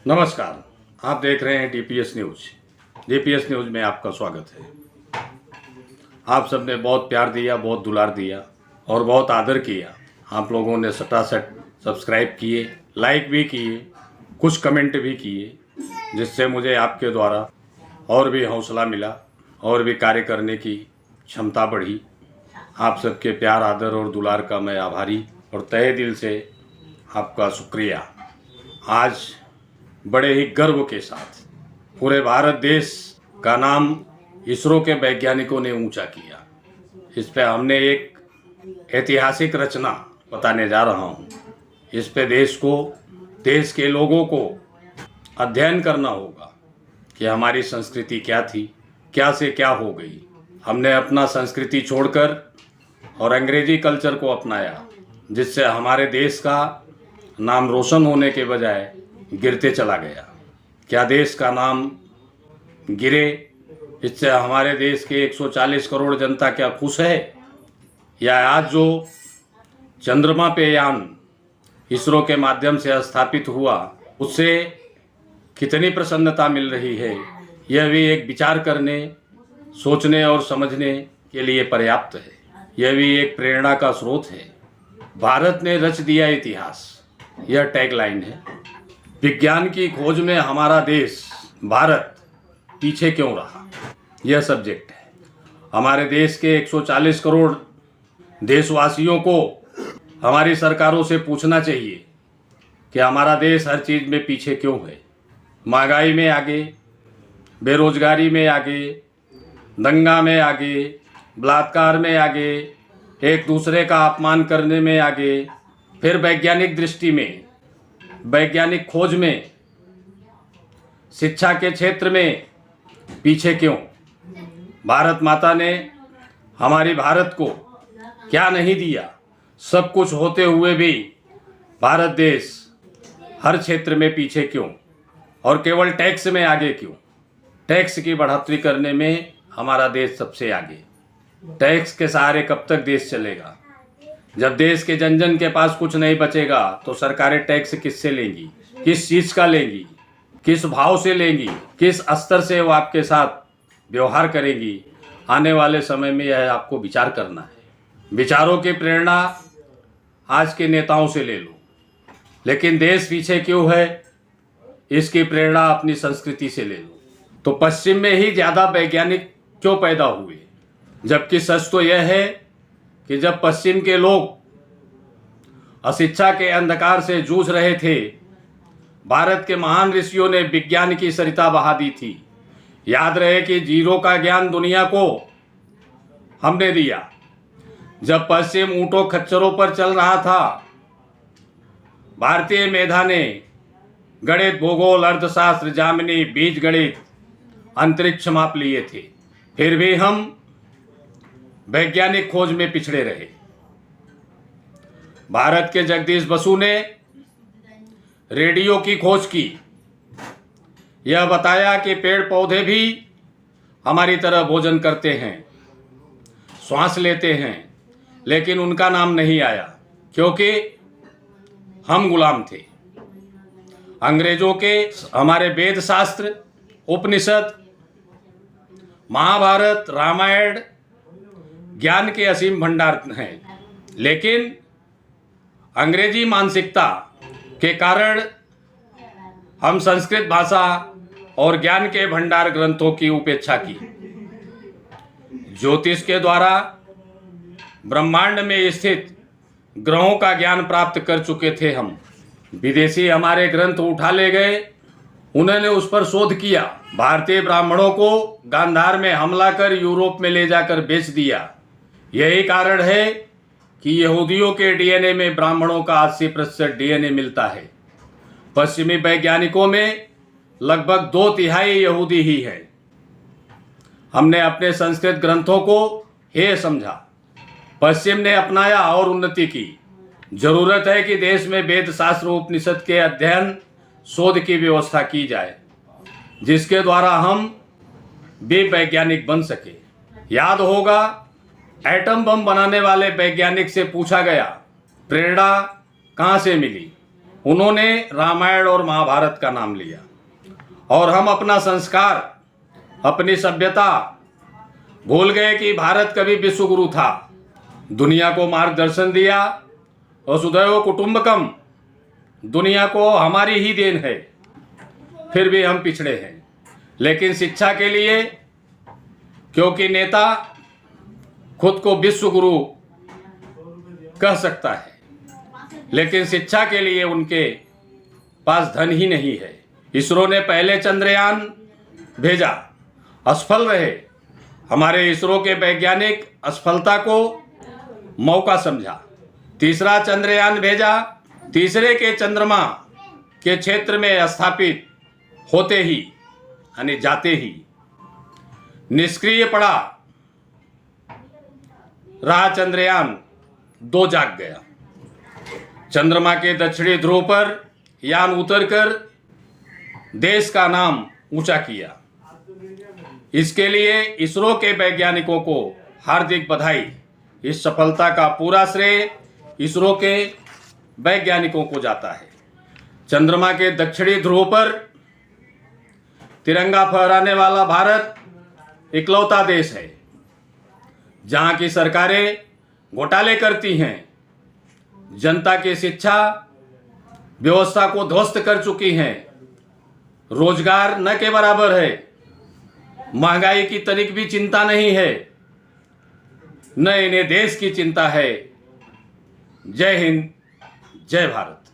नमस्कार, आप देख रहे हैं डीपीएस न्यूज। डीपीएस न्यूज में आपका स्वागत है। आप सबने बहुत प्यार दिया, बहुत दुलार दिया और बहुत आदर किया। आप लोगों ने सटासट सब्सक्राइब किए, लाइक भी किए, कुछ कमेंट भी किए, जिससे मुझे आपके द्वारा और भी हौसला मिला और भी कार्य करने की क्षमता बढ़ी। आप सबके प्यार, आदर और दुलार का मैं आभारी और तहे दिल से आपका शुक्रिया। आज बड़े ही गर्व के साथ पूरे भारत देश का नाम इसरो के वैज्ञानिकों ने ऊंचा किया। इस पे हमने एक ऐतिहासिक रचना बताने जा रहा हूं। इस पे देश को, देश के लोगों को अध्ययन करना होगा कि हमारी संस्कृति क्या थी, क्या से क्या हो गई। हमने अपना संस्कृति छोड़कर और अंग्रेजी कल्चर को अपनाया, जिससे हमारे देश का नाम रोशन होने के बजाय गिरते चला गया। क्या देश का नाम गिरे, इससे हमारे देश के 140 करोड़ जनता क्या खुश है? या आज जो चंद्रमा पे यान इसरो के माध्यम से स्थापित हुआ, उससे कितनी प्रसन्नता मिल रही है, यह भी एक विचार करने, सोचने और समझने के लिए पर्याप्त है। यह भी एक प्रेरणा का स्रोत है। भारत ने रच दिया इतिहास, यह टैगलाइन है। विज्ञान की खोज में हमारा देश भारत पीछे क्यों रहा, यह सब्जेक्ट है। हमारे देश के 140 करोड़ देशवासियों को हमारी सरकारों से पूछना चाहिए कि हमारा देश हर चीज़ में पीछे क्यों है। महंगाई में आगे, बेरोजगारी में आगे, दंगा में आगे, बलात्कार में आगे, एक दूसरे का अपमान करने में आगे, फिर वैज्ञानिक दृष्टि में, वैज्ञानिक खोज में, शिक्षा के क्षेत्र में पीछे क्यों? भारत माता ने हमारी भारत को क्या नहीं दिया? सब कुछ होते हुए भी भारत देश हर क्षेत्र में पीछे क्यों और केवल टैक्स में आगे क्यों? टैक्स की बढ़ोतरी करने में हमारा देश सबसे आगे। टैक्स के सहारे कब तक देश चलेगा? जब देश के जन जन के पास कुछ नहीं बचेगा तो सरकारें टैक्स किससे लेंगी, किस चीज़ का लेंगी, किस भाव से लेंगी, किस स्तर से वो आपके साथ व्यवहार करेंगी? आने वाले समय में यह आपको विचार करना है। विचारों की प्रेरणा आज के नेताओं से ले लो, लेकिन देश पीछे क्यों है, इसकी प्रेरणा अपनी संस्कृति से ले लो। तो पश्चिम में ही ज़्यादा वैज्ञानिक क्यों पैदा हुए? जबकि सच तो यह है कि जब पश्चिम के लोग अशिक्षा के अंधकार से जूझ रहे थे, भारत के महान ऋषियों ने विज्ञान की सरिता बहा दी थी। याद रहे कि जीरो का ज्ञान दुनिया को हमने दिया। जब पश्चिम ऊंटों खच्चरों पर चल रहा था, भारतीय मेधा ने गणित, भूगोल, अर्थशास्त्र, जामिनी, बीज गणित, अंतरिक्ष माप लिए थे। फिर भी हम वैज्ञानिक खोज में पिछड़े रहे। भारत के जगदीश बसु ने रेडियो की खोज की। यह बताया कि पेड़ पौधे भी हमारी तरह भोजन करते हैं, श्वास लेते हैं, लेकिन उनका नाम नहीं आया क्योंकि हम गुलाम थे। अंग्रेजों के हमारे वेद शास्त्र, उपनिषद, महाभारत, रामायण ज्ञान के असीम भंडार हैं, लेकिन अंग्रेजी मानसिकता के कारण हम संस्कृत भाषा और ज्ञान के भंडार ग्रंथों की उपेक्षा की। ज्योतिष के द्वारा ब्रह्मांड में स्थित ग्रहों का ज्ञान प्राप्त कर चुके थे हम। विदेशी हमारे ग्रंथ उठा ले गए, उन्होंने उस पर शोध किया। भारतीय ब्राह्मणों को गांधार में हमला कर यूरोप में ले जाकर बेच दिया। यही कारण है कि यहूदियों के डीएनए में ब्राह्मणों का 80% डीएनए मिलता है। पश्चिमी वैज्ञानिकों में लगभग 2/3 यहूदी ही है। हमने अपने संस्कृत ग्रंथों को हेय समझा, पश्चिम ने अपनाया और उन्नति की। जरूरत है कि देश में वेद शास्त्र, उपनिषद के अध्ययन, शोध की व्यवस्था की जाए, जिसके द्वारा हम भी वैज्ञानिक बन सके। याद होगा, एटम बम बनाने वाले वैज्ञानिक से पूछा गया प्रेरणा कहाँ से मिली। उन्होंने रामायण और महाभारत का नाम लिया और हम अपना संस्कार, अपनी सभ्यता भूल गए कि भारत कभी विश्वगुरु था। दुनिया को मार्गदर्शन दिया। वसुधैव कुटुंबकम, दुनिया को हमारी ही देन है। फिर भी हम पिछड़े हैं। लेकिन शिक्षा के लिए, क्योंकि नेता खुद को विश्वगुरु कह सकता है, लेकिन शिक्षा के लिए उनके पास धन ही नहीं है। इसरो ने पहले चंद्रयान भेजा, असफल रहे। हमारे इसरो के वैज्ञानिक असफलता को मौका समझा, तीसरा चंद्रयान भेजा। तीसरे के चंद्रमा के क्षेत्र में स्थापित होते ही यानी जाते ही निष्क्रिय पड़ा रहा चंद्रयान 2 जाग गया। चंद्रमा के दक्षिणी ध्रुव पर यान उतरकर देश का नाम ऊंचा किया। इसके लिए इसरो के वैज्ञानिकों को हार्दिक बधाई। इस सफलता का पूरा श्रेय इसरो के वैज्ञानिकों को जाता है। चंद्रमा के दक्षिणी ध्रुव पर तिरंगा फहराने वाला भारत इकलौता देश है जहां की सरकारें घोटाले करती हैं, जनता की शिक्षा व्यवस्था को ध्वस्त कर चुकी हैं, रोजगार न के बराबर है, महंगाई की तनिक भी चिंता नहीं है, न इन्हें देश की चिंता है। जय हिंद, जय भारत।